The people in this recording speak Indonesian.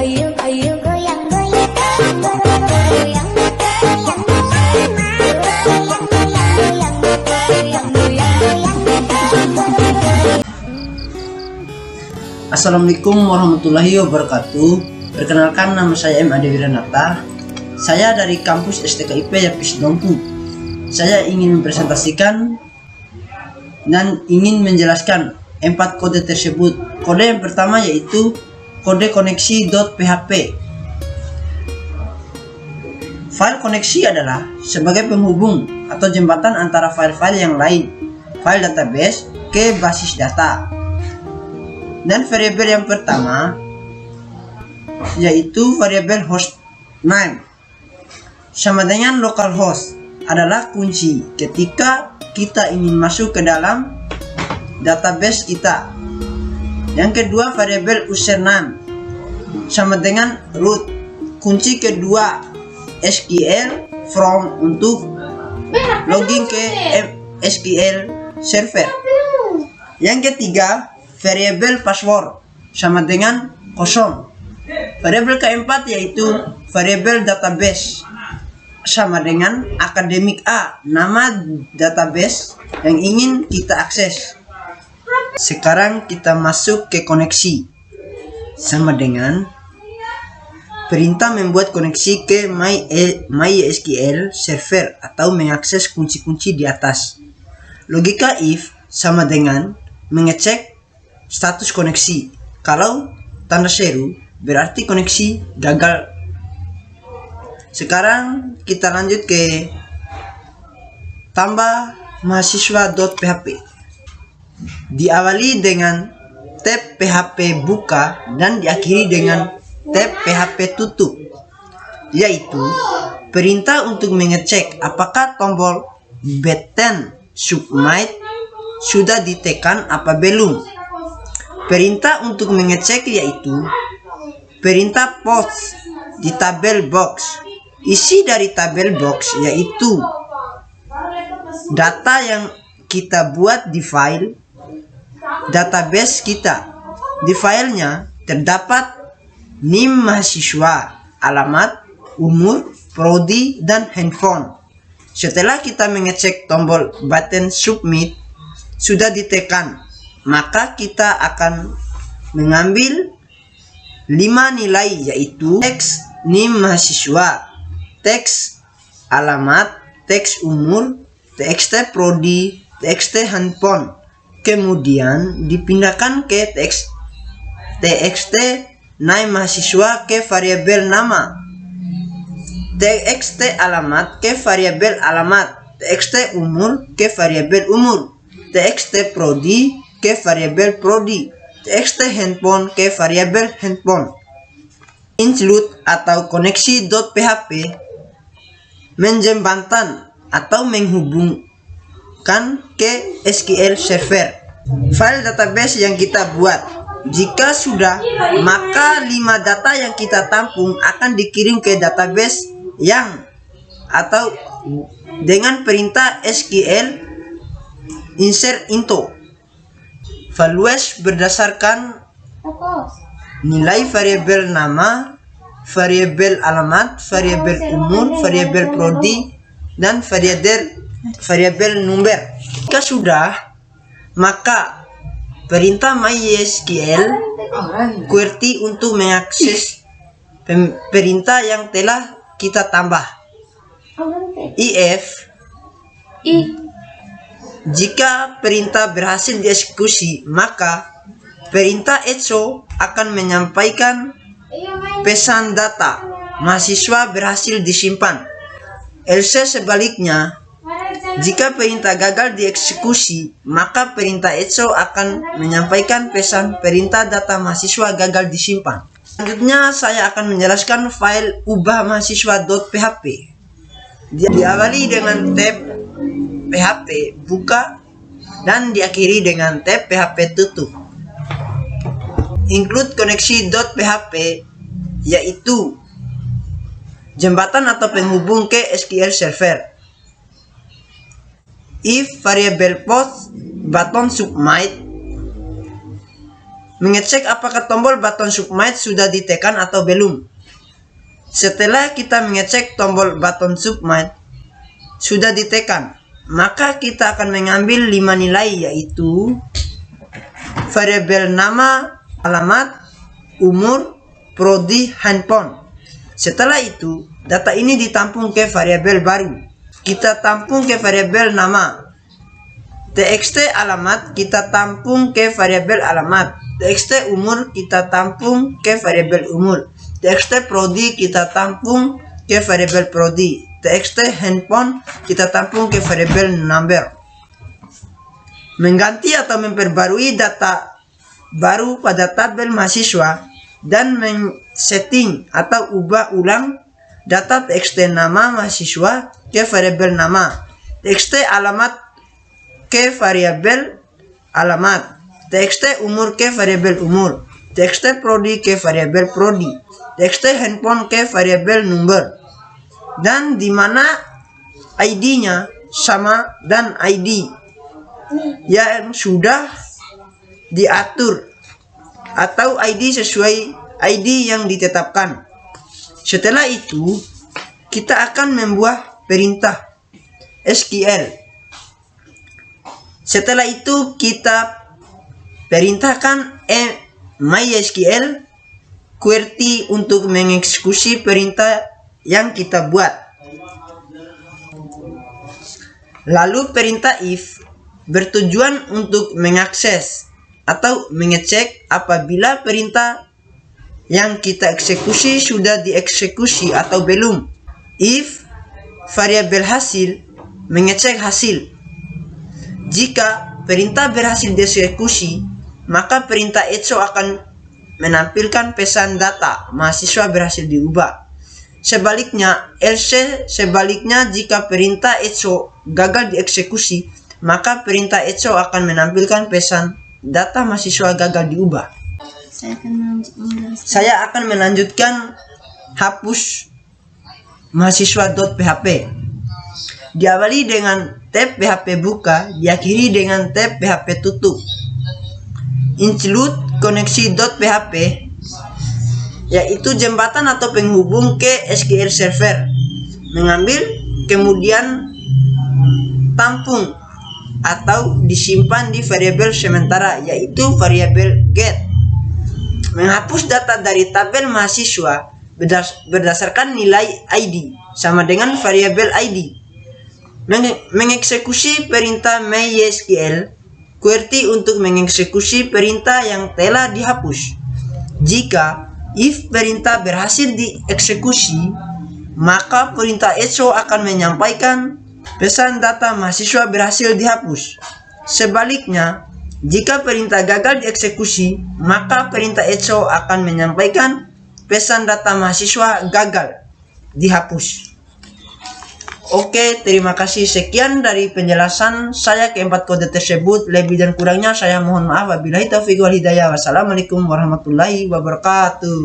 Assalamualaikum warahmatullahi wabarakatuh. Perkenalkan, nama saya M. Ade Wiranata. Saya dari kampus STKIP Yapis Dompu. Saya ingin mempresentasikan dan ingin menjelaskan 4 kode tersebut. Kode yang pertama yaitu kode koneksi.php. File koneksi adalah sebagai penghubung atau jembatan antara file-file yang lain, file database ke basis data. Dan variabel yang pertama yaitu variabel host name sama dengan localhost, adalah kunci ketika kita ingin masuk ke dalam database kita. Yang kedua variabel username sama dengan root, kunci kedua SQL from untuk login ke SQL server. Yang ketiga variabel password sama dengan kosong. Variabel keempat yaitu variabel database sama dengan akademik A, nama database yang ingin kita akses. Sekarang kita masuk ke koneksi sama dengan perintah membuat koneksi ke MySQL server atau mengakses kunci-kunci di atas. Logika if sama dengan mengecek status koneksi. Kalau tanda seru berarti koneksi gagal. Sekarang kita lanjut ke tambah mahasiswa.php. Diawali dengan tab PHP buka dan diakhiri dengan tab PHP tutup, yaitu perintah untuk mengecek apakah tombol button submit sudah ditekan apa belum. Perintah untuk mengecek yaitu perintah post di tabel box. Isi dari tabel box yaitu data yang kita buat di file database kita. Di filenya terdapat NIM mahasiswa, alamat, umur, prodi, dan handphone. Setelah kita mengecek tombol button submit sudah ditekan, maka kita akan mengambil 5 nilai yaitu teks NIM mahasiswa, teks alamat, teks umur, txt prodi, txt handphone. Kemudian dipindahkan ke teks txt NIM mahasiswa ke variabel nama, txt alamat ke variabel alamat, txt umur ke variabel umur, txt prodi ke variabel prodi, txt handphone ke variabel handphone. Include atau koneksi.php menjembatkan atau menghubungkan ke SQL server file database yang kita buat. Jika sudah, maka 5 data yang kita tampung akan dikirim ke database yang atau dengan perintah SQL insert into. Values berdasarkan nilai variabel nama, variabel alamat, variabel umur, variabel prodi, dan variabel number. Jika sudah, maka perintah MySQL query untuk mengakses perintah yang telah kita tambah. If jika perintah berhasil dieksekusi, maka perintah echo akan menyampaikan pesan data mahasiswa berhasil disimpan. Else sebaliknya, jika perintah gagal dieksekusi, maka perintah echo akan menyampaikan pesan perintah data mahasiswa gagal disimpan. Selanjutnya saya akan menjelaskan file ubah mahasiswa.php. Diawali dengan tab PHP buka dan diakhiri dengan tab PHP tutup. Include koneksi.php yaitu jembatan atau penghubung ke SQL server. If variable post button submit mengecek apakah tombol button submit sudah ditekan atau belum. Setelah kita mengecek tombol button submit sudah ditekan, maka kita akan mengambil 5 nilai, yaitu variabel nama, alamat, umur, prodi, handphone. Setelah itu, data ini ditampung ke variabel baru. Kita tampung ke variabel nama. TXT alamat kita tampung ke variabel alamat. TXT umur kita tampung ke variabel umur. TXT prodi kita tampung ke variabel prodi. TXT handphone kita tampung ke variabel number. Mengganti atau memperbarui data baru pada tabel mahasiswa dan men-setting atau ubah ulang data TXT nama mahasiswa ke variabel nama, TXT alamat ke variabel alamat, TXT umur ke variabel umur, TXT prodi ke variabel prodi, TXT handphone ke variabel number, dan di mana ID-nya sama dan ID yang sudah diatur atau ID sesuai ID yang ditetapkan. Setelah itu, kita akan membuat perintah SQL. Setelah itu, kita perintahkan MySQL query untuk mengeksekusi perintah yang kita buat. Lalu perintah if bertujuan untuk mengakses atau mengecek apabila perintah yang kita eksekusi sudah dieksekusi atau belum. If variabel hasil mengecek hasil. Jika perintah berhasil dieksekusi, maka perintah echo akan menampilkan pesan data mahasiswa berhasil diubah. Sebaliknya, sebaliknya jika perintah echo gagal dieksekusi, maka perintah echo akan menampilkan pesan data mahasiswa gagal diubah. Saya akan melanjutkan hapus mahasiswa.php. Diawali dengan tab PHP buka, diakhiri dengan tab PHP tutup. Include koneksi.php, yaitu jembatan atau penghubung ke SQL Server. Mengambil, kemudian tampung atau disimpan di variabel sementara, yaitu variabel get. Menghapus data dari tabel mahasiswa berdasarkan nilai ID sama dengan variabel ID. Mengeksekusi perintah MySQL query untuk mengeksekusi perintah yang telah dihapus. Jika if perintah berhasil dieksekusi, maka perintah echo akan menyampaikan pesan data mahasiswa berhasil dihapus. Sebaliknya, jika perintah gagal dieksekusi, maka perintah echo akan menyampaikan pesan data mahasiswa gagal dihapus. Oke, terima kasih. Sekian dari penjelasan saya keempat kode tersebut. Lebih dan kurangnya saya mohon maaf. Wabillahi taufiq wal hidayah. Wassalamualaikum warahmatullahi wabarakatuh.